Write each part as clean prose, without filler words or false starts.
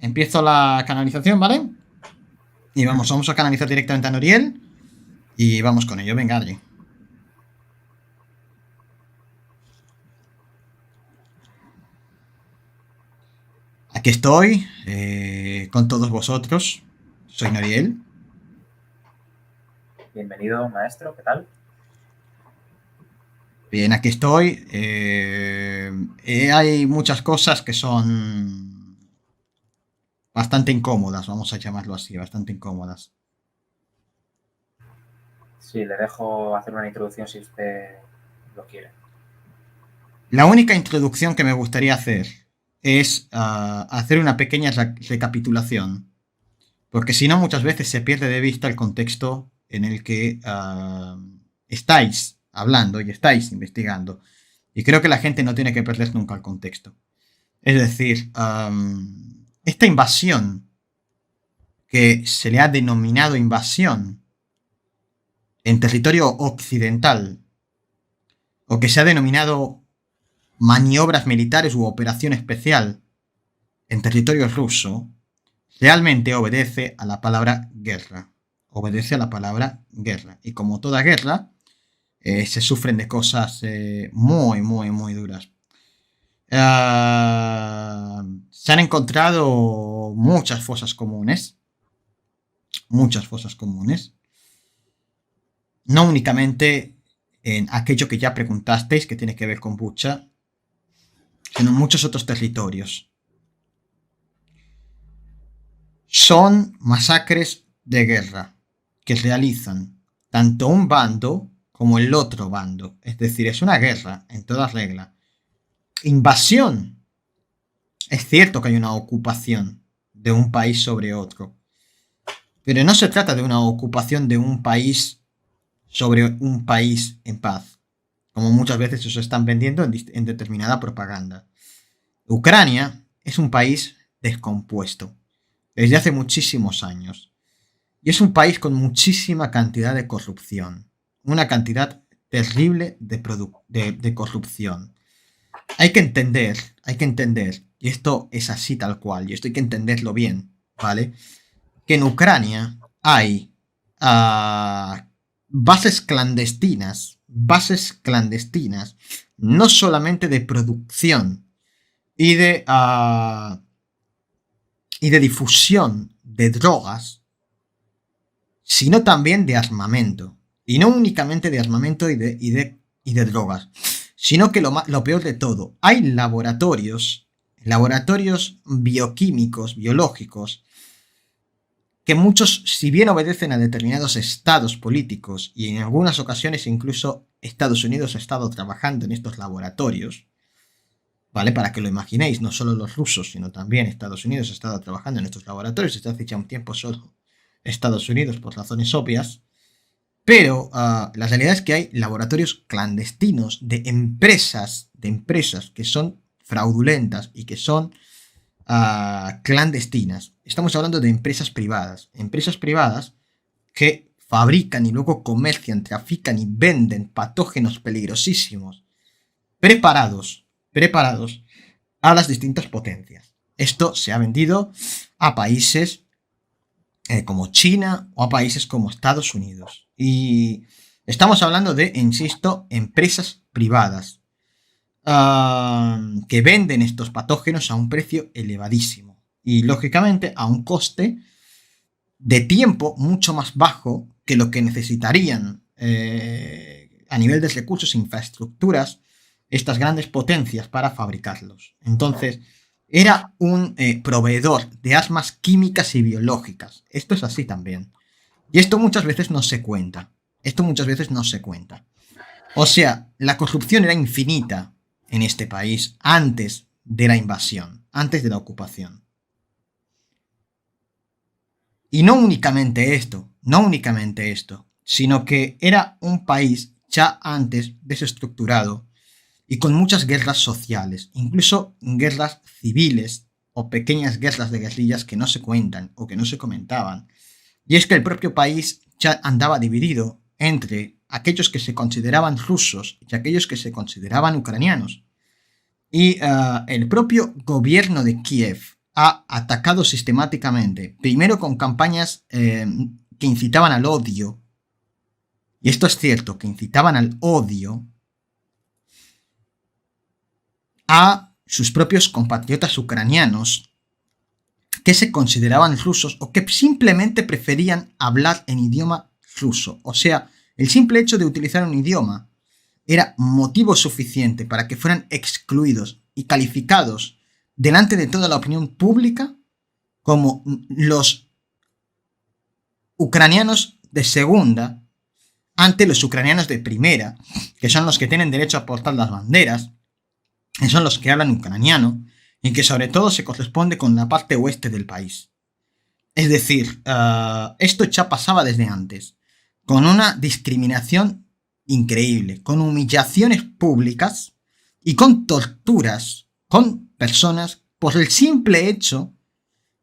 Empiezo la canalización, ¿vale? Y vamos a canalizar directamente a Noriel. Y vamos con ello, venga, Adri. Aquí estoy, con todos vosotros. Soy Noriel. Bienvenido, maestro, ¿qué tal? Bien, aquí estoy. Hay muchas cosas que son bastante incómodas, vamos a llamarlo así, bastante incómodas. Sí, le dejo hacer una introducción si usted lo quiere. La única introducción que me gustaría hacer es hacer una pequeña recapitulación, porque si no muchas veces se pierde de vista el contexto en el que estáis hablando y estáis investigando. Y creo que la gente no tiene que perder nunca el contexto. Es decir, esta invasión, que se le ha denominado invasión en territorio occidental, o que se ha denominado maniobras militares u operación especial en territorio ruso, realmente obedece a la palabra guerra. Obedece a la palabra guerra. Y como toda guerra, se sufren de cosas muy, muy, muy duras. Se han encontrado muchas fosas comunes. Muchas fosas comunes. No únicamente en aquello que ya preguntasteis, que tiene que ver con Bucha, sino en muchos otros territorios. Son masacres de guerra que realizan tanto un bando como el otro bando. Es decir, es una guerra en toda regla. Invasión. Es cierto que hay una ocupación de un país sobre otro, pero no se trata de una ocupación de un país sobre un país en paz, como muchas veces se están vendiendo en determinada propaganda. Ucrania es un país descompuesto desde hace muchísimos años. Y es un país con muchísima cantidad de corrupción. Una cantidad terrible de corrupción. Hay que entender, y esto es así tal cual, y esto hay que entenderlo bien, ¿vale? Que en Ucrania hay bases clandestinas, no solamente de producción y de difusión de drogas, sino también de armamento. Y no únicamente de armamento y de drogas, sino que lo peor de todo, hay laboratorios bioquímicos, biológicos, que muchos, si bien obedecen a determinados estados políticos, y en algunas ocasiones incluso Estados Unidos ha estado trabajando en estos laboratorios, ¿vale? Para que lo imaginéis, no solo los rusos, sino también Estados Unidos ha estado trabajando en estos laboratorios desde hace ya un tiempo solo Estados Unidos por razones obvias, pero la realidad es que hay laboratorios clandestinos de empresas que son fraudulentas y que son clandestinas. Estamos hablando de empresas privadas que fabrican y luego comercian, trafican y venden patógenos peligrosísimos, preparados a las distintas potencias. Esto se ha vendido a países como China o a países como Estados Unidos. Y estamos hablando de, insisto, empresas privadas que venden estos patógenos a un precio elevadísimo y, lógicamente, a un coste de tiempo mucho más bajo que lo que necesitarían a nivel de recursos e infraestructuras estas grandes potencias para fabricarlos. Entonces, era un proveedor de armas químicas y biológicas. Esto es así también. Y esto muchas veces no se cuenta. O sea, la corrupción era infinita en este país antes de la invasión, antes de la ocupación. Y no únicamente esto, sino que era un país ya antes desestructurado y con muchas guerras sociales, incluso guerras civiles o pequeñas guerras de guerrillas que no se cuentan o que no se comentaban. Y es que el propio país ya andaba dividido entre aquellos que se consideraban rusos y aquellos que se consideraban ucranianos. Y el propio gobierno de Kiev ha atacado sistemáticamente, primero con campañas que incitaban al odio, y esto es cierto, que incitaban al odio a sus propios compatriotas ucranianos que se consideraban rusos o que simplemente preferían hablar en idioma ruso. O sea, el simple hecho de utilizar un idioma era motivo suficiente para que fueran excluidos y calificados delante de toda la opinión pública como los ucranianos de segunda ante los ucranianos de primera, que son los que tienen derecho a portar las banderas, que son los que hablan ucraniano y que sobre todo se corresponde con la parte oeste del país. Es decir, esto ya pasaba desde antes, con una discriminación increíble, con humillaciones públicas y con torturas con personas por el simple hecho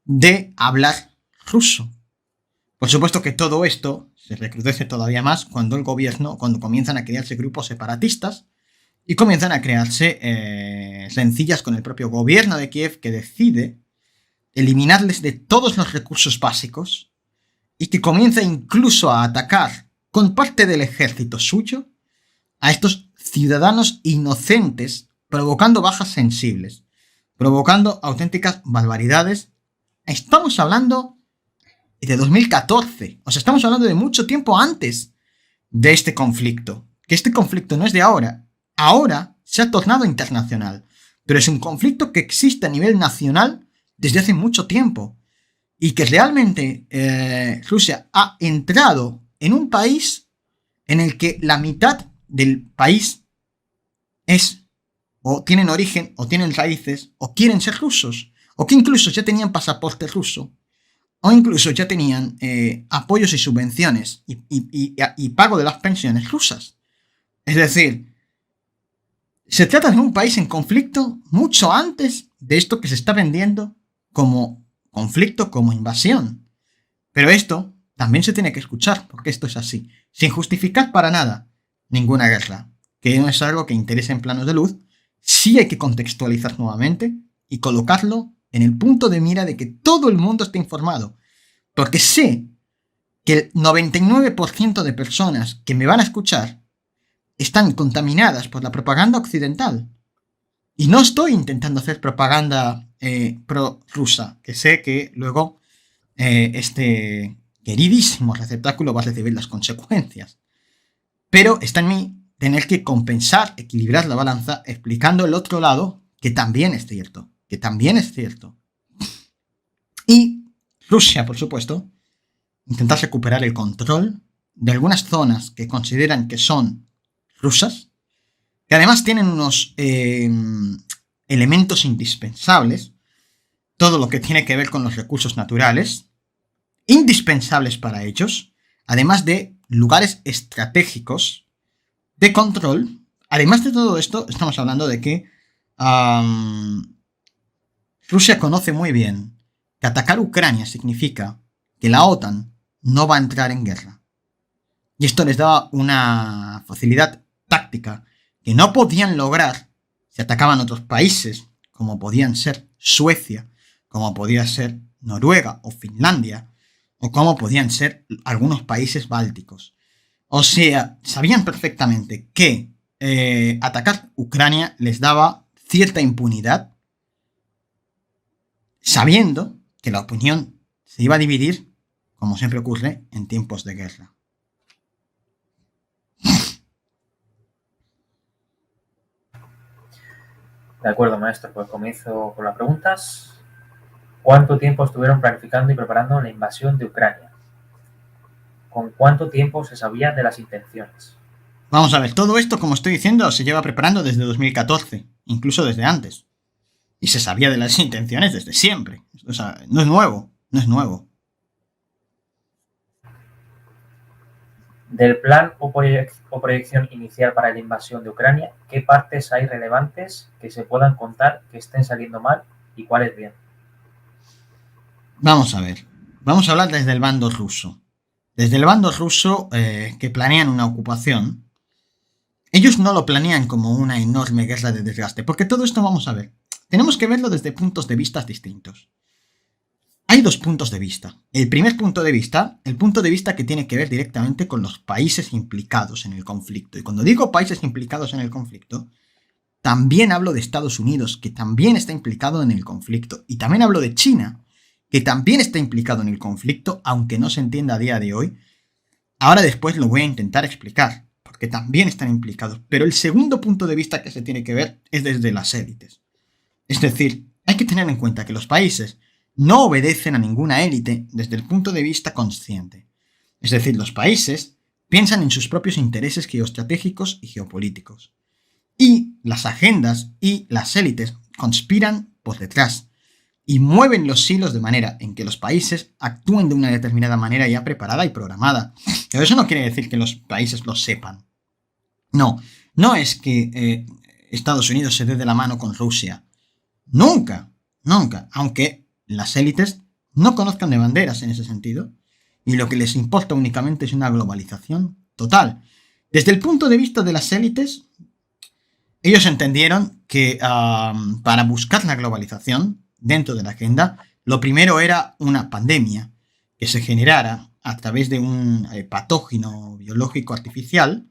de hablar ruso. Por supuesto que todo esto se recrudece todavía más cuando comienzan a crearse grupos separatistas y comienzan a crearse rencillas con el propio gobierno de Kiev, que decide eliminarles de todos los recursos básicos y que comienza incluso a atacar con parte del ejército suyo a estos ciudadanos inocentes, provocando bajas sensibles, provocando auténticas barbaridades. Estamos hablando de 2014, o sea, estamos hablando de mucho tiempo antes de este conflicto, que este conflicto no es de ahora, ahora se ha tornado internacional, pero es un conflicto que existe a nivel nacional desde hace mucho tiempo y que realmente Rusia ha entrado en un país en el que la mitad del país es o tienen origen o tienen raíces o quieren ser rusos o que incluso ya tenían pasaporte ruso o incluso ya tenían apoyos y subvenciones y pago de las pensiones rusas. Es decir, se trata de un país en conflicto mucho antes de esto que se está vendiendo como conflicto, como invasión. Pero esto también se tiene que escuchar, porque esto es así, sin justificar para nada ninguna guerra, que no es algo que interese en planos de luz. Sí hay que contextualizar nuevamente y colocarlo en el punto de mira de que todo el mundo esté informado, porque sé que el 99% de personas que me van a escuchar están contaminadas por la propaganda occidental. Y no estoy intentando hacer propaganda pro-rusa, que sé que luego este queridísimo receptáculo va a recibir las consecuencias. Pero está en mí tener que compensar, equilibrar la balanza, explicando el otro lado, que también es cierto, que también es cierto. Y Rusia, por supuesto, intentar recuperar el control de algunas zonas que consideran que son rusas, que además tienen unos elementos indispensables, todo lo que tiene que ver con los recursos naturales, indispensables para ellos, además de lugares estratégicos de control. Además de todo esto, estamos hablando de que Rusia conoce muy bien que atacar Ucrania significa que la OTAN no va a entrar en guerra. Y esto les daba una facilidad táctica que no podían lograr si atacaban otros países, como podían ser Suecia, como podía ser Noruega o Finlandia, o como podían ser algunos países bálticos. O sea, sabían perfectamente que atacar Ucrania les daba cierta impunidad, sabiendo que la opinión se iba a dividir, como siempre ocurre en tiempos de guerra. De acuerdo, maestro. Pues comienzo con las preguntas. ¿Cuánto tiempo estuvieron planificando y preparando la invasión de Ucrania? ¿Con cuánto tiempo se sabía de las intenciones? Vamos a ver, todo esto, como estoy diciendo, se lleva preparando desde 2014, incluso desde antes. Y se sabía de las intenciones desde siempre. O sea, no es nuevo, no es nuevo. Del plan o proyección inicial para la invasión de Ucrania, ¿qué partes hay relevantes que se puedan contar que estén saliendo mal y cuáles bien? Vamos a ver, vamos a hablar desde el bando ruso. Desde el bando ruso que planean una ocupación, ellos no lo planean como una enorme guerra de desgaste, porque todo esto, vamos a ver, tenemos que verlo desde puntos de vista distintos. Hay dos puntos de vista. El primer punto de vista, el punto de vista que tiene que ver directamente con los países implicados en el conflicto. Y cuando digo países implicados en el conflicto, también hablo de Estados Unidos, que también está implicado en el conflicto. Y también hablo de China, que también está implicado en el conflicto, aunque no se entienda a día de hoy. Ahora después lo voy a intentar explicar, porque también están implicados. Pero el segundo punto de vista que se tiene que ver es desde las élites. Es decir, hay que tener en cuenta que los países no obedecen a ninguna élite desde el punto de vista consciente. Es decir, los países piensan en sus propios intereses geoestratégicos y geopolíticos. Y las agendas y las élites conspiran por detrás y mueven los hilos de manera en que los países actúen de una determinada manera ya preparada y programada. Pero eso no quiere decir que los países lo sepan. No, no es que Estados Unidos se dé de la mano con Rusia. Nunca, nunca. Aunque las élites no conozcan de banderas en ese sentido. Y lo que les importa únicamente es una globalización total. Desde el punto de vista de las élites, ellos entendieron que para buscar la globalización dentro de la agenda, lo primero era una pandemia que se generara a través de un patógeno biológico artificial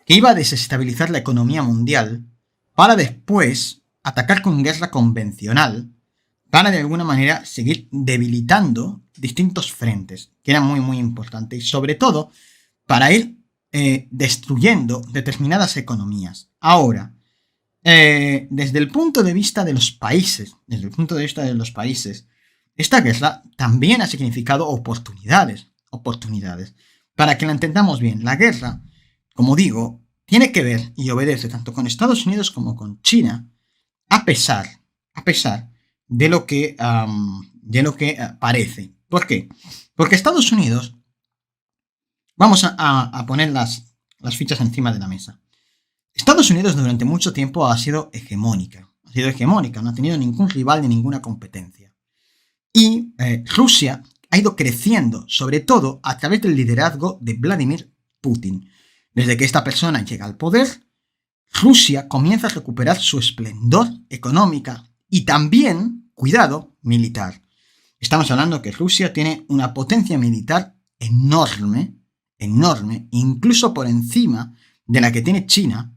que iba a desestabilizar la economía mundial para después atacar con guerra convencional para de alguna manera seguir debilitando distintos frentes, que eran muy muy importantes, y sobre todo para ir destruyendo determinadas economías. Ahora, desde el punto de vista de los países, esta guerra también ha significado oportunidades. Para que la entendamos bien, la guerra, como digo, tiene que ver y obedece tanto con Estados Unidos como con China, a pesar de lo que parece. ¿Por qué? Porque Estados Unidos, vamos a poner las fichas encima de la mesa. Estados Unidos durante mucho tiempo ha sido hegemónica, no ha tenido ningún rival ni ninguna competencia. Y Rusia ha ido creciendo, sobre todo a través del liderazgo de Vladimir Putin. Desde que esta persona llega al poder, Rusia comienza a recuperar su esplendor económica y también, cuidado, militar. Estamos hablando que Rusia tiene una potencia militar enorme, incluso por encima de la que tiene China,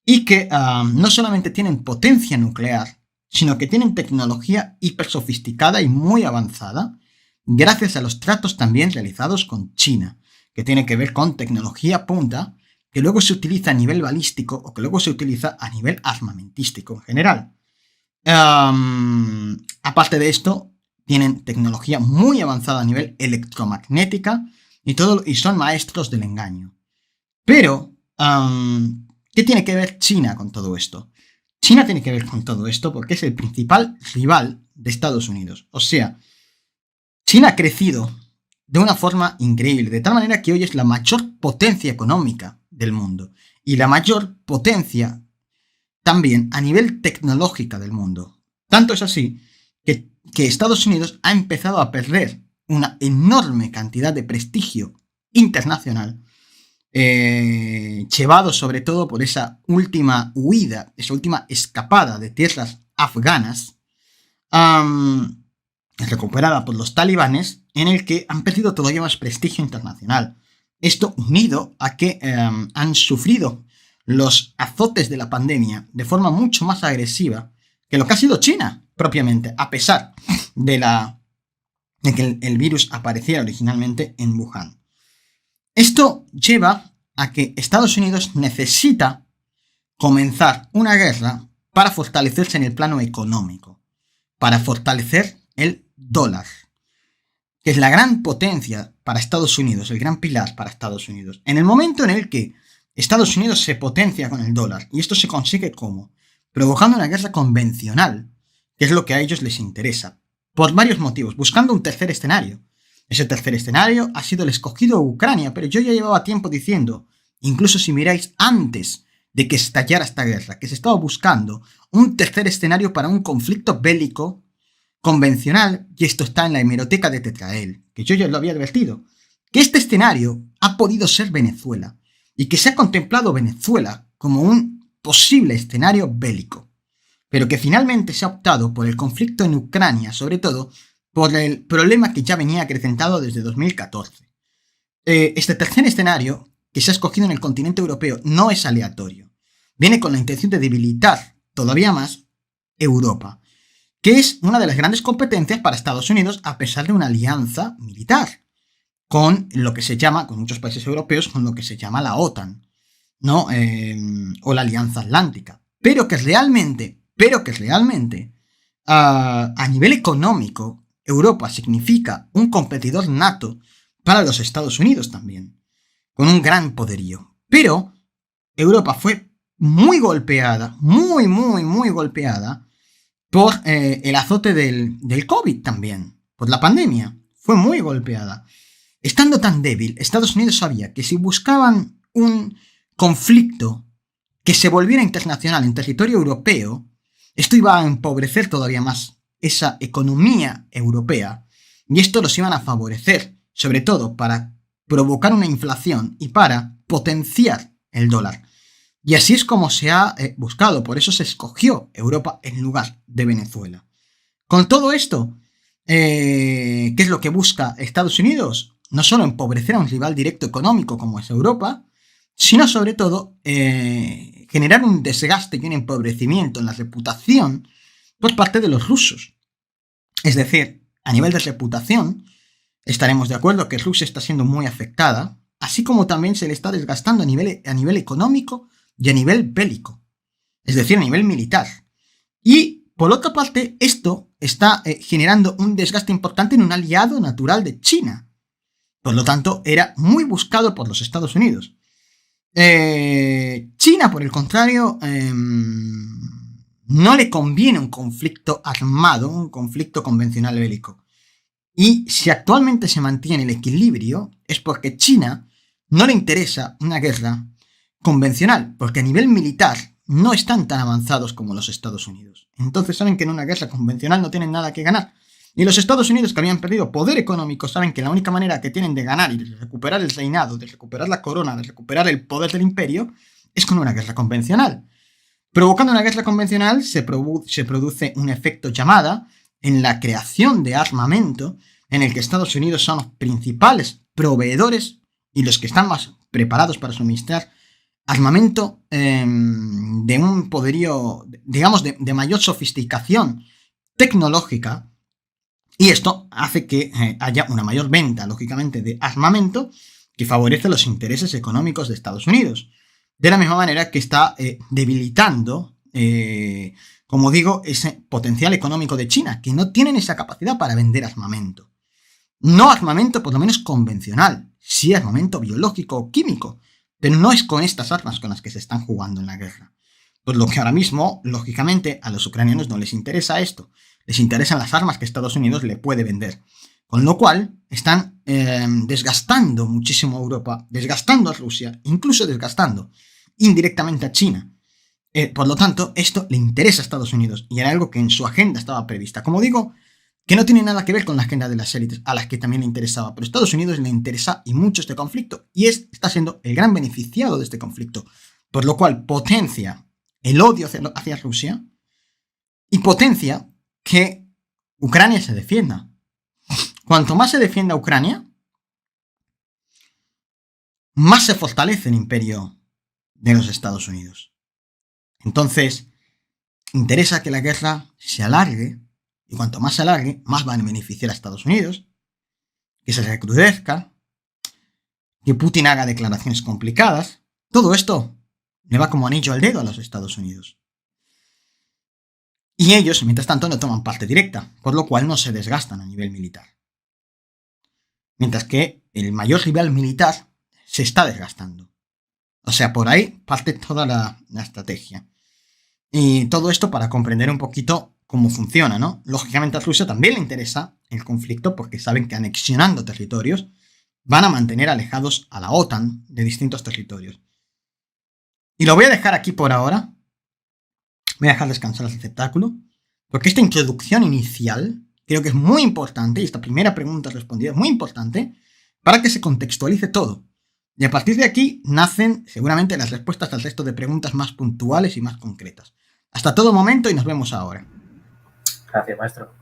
y que no solamente tienen potencia nuclear, sino que tienen tecnología hiper sofisticada y muy avanzada, gracias a los tratos también realizados con China, que tiene que ver con tecnología punta, que luego se utiliza a nivel balístico o que luego se utiliza a nivel armamentístico en general. Aparte de esto, tienen tecnología muy avanzada a nivel electromagnética y son maestros del engaño. Pero, ¿qué tiene que ver China con todo esto? China tiene que ver con todo esto porque es el principal rival de Estados Unidos. O sea, China ha crecido de una forma increíble, de tal manera que hoy es la mayor potencia económica del mundo y la mayor potencia también a nivel tecnológica del mundo. Tanto es así que Estados Unidos ha empezado a perder una enorme cantidad de prestigio internacional, llevado sobre todo por esa última huida, esa última escapada de tierras afganas, recuperada por los talibanes, en el que han perdido todavía más prestigio internacional. Esto unido a que han sufrido los azotes de la pandemia de forma mucho más agresiva que lo que ha sido China propiamente, a pesar de que el virus apareciera originalmente en Wuhan. Esto lleva a que Estados Unidos necesita comenzar una guerra para fortalecerse en el plano económico, para fortalecer el dólar, que es la gran potencia para Estados Unidos, el gran pilar para Estados Unidos. En el momento en el que Estados Unidos se potencia con el dólar, y esto se consigue ¿cómo? Provocando una guerra convencional, que es lo que a ellos les interesa, por varios motivos, buscando un tercer escenario. Ese tercer escenario ha sido el escogido Ucrania, pero yo ya llevaba tiempo diciendo, incluso si miráis antes de que estallara esta guerra, que se estaba buscando un tercer escenario para un conflicto bélico convencional, y esto está en la hemeroteca de Tetrael, que yo ya lo había advertido, que este escenario ha podido ser Venezuela, y que se ha contemplado Venezuela como un posible escenario bélico, pero que finalmente se ha optado por el conflicto en Ucrania, sobre todo por el problema que ya venía acrecentado desde 2014. Este tercer escenario que se ha escogido en el continente europeo no es aleatorio. Viene con la intención de debilitar todavía más Europa, que es una de las grandes competencias para Estados Unidos a pesar de una alianza militar con lo que se llama, con muchos países europeos, con lo que se llama la OTAN, ¿no? O la Alianza Atlántica. Pero que realmente, a nivel económico, Europa significa un competidor nato para los Estados Unidos también, con un gran poderío. Pero Europa fue muy golpeada, muy golpeada por el azote del COVID también, por la pandemia. Fue muy golpeada. Estando tan débil, Estados Unidos sabía que si buscaban un conflicto que se volviera internacional en territorio europeo, esto iba a empobrecer todavía más esa economía europea y esto los iban a favorecer, sobre todo para provocar una inflación y para potenciar el dólar. Y así es como se ha buscado, por eso se escogió Europa en lugar de Venezuela. Con todo esto, ¿qué es lo que busca Estados Unidos? No solo empobrecer a un rival directo económico como es Europa, sino sobre todo generar un desgaste y un empobrecimiento en la reputación por parte de los rusos. Es decir, a nivel de reputación, estaremos de acuerdo que Rusia está siendo muy afectada, así como también se le está desgastando a nivel económico y a nivel bélico, es decir, a nivel militar. Y, por otra parte, esto está generando un desgaste importante en un aliado natural de China. Por lo tanto, era muy buscado por los Estados Unidos. China, por el contrario, no le conviene un conflicto armado, un conflicto convencional bélico. Y si actualmente se mantiene el equilibrio, es porque China no le interesa una guerra convencional, porque a nivel militar no están tan avanzados como los Estados Unidos. Entonces saben que en una guerra convencional no tienen nada que ganar. Y los Estados Unidos, que habían perdido poder económico, saben que la única manera que tienen de ganar y de recuperar el reinado, de recuperar la corona, de recuperar el poder del imperio, es con una guerra convencional. Provocando una guerra convencional se produce un efecto llamada en la creación de armamento, en el que Estados Unidos son los principales proveedores y los que están más preparados para suministrar armamento de un poderío, digamos, de mayor sofisticación tecnológica. Y esto hace que haya una mayor venta, lógicamente, de armamento que favorece los intereses económicos de Estados Unidos. De la misma manera que está debilitando, como digo, ese potencial económico de China, que no tienen esa capacidad para vender armamento. No armamento, por lo menos convencional, sí armamento biológico o químico, pero no es con estas armas con las que se están jugando en la guerra. Por lo que ahora mismo, lógicamente, a los ucranianos no les interesa esto. Les interesan las armas que Estados Unidos le puede vender. Con lo cual, están desgastando muchísimo a Europa, desgastando a Rusia, incluso desgastando indirectamente a China. Por lo tanto, esto le interesa a Estados Unidos y era algo que en su agenda estaba prevista. Como digo, que no tiene nada que ver con la agenda de las élites, a las que también le interesaba. Pero a Estados Unidos le interesa y mucho este conflicto y está siendo el gran beneficiado de este conflicto. Por lo cual, potencia el odio hacia Rusia y potencia que Ucrania se defienda. Cuanto más se defienda Ucrania, más se fortalece el imperio de los Estados Unidos. Entonces, interesa que la guerra se alargue, y cuanto más se alargue, más van a beneficiar a Estados Unidos, que se recrudezca, que Putin haga declaraciones complicadas. Todo esto le va como anillo al dedo a los Estados Unidos. Y ellos, mientras tanto, no toman parte directa, por lo cual no se desgastan a nivel militar. Mientras que el mayor rival militar se está desgastando. O sea, por ahí parte toda la estrategia. Y todo esto para comprender un poquito cómo funciona, ¿no? Lógicamente a Rusia también le interesa el conflicto porque saben que anexionando territorios van a mantener alejados a la OTAN de distintos territorios. Y lo voy a dejar aquí por ahora. Voy a dejar descansar el receptáculo, porque esta introducción inicial creo que es muy importante, y esta primera pregunta respondida es muy importante, para que se contextualice todo. Y a partir de aquí nacen seguramente las respuestas al resto de preguntas más puntuales y más concretas. Hasta todo momento y nos vemos ahora. Gracias, maestro.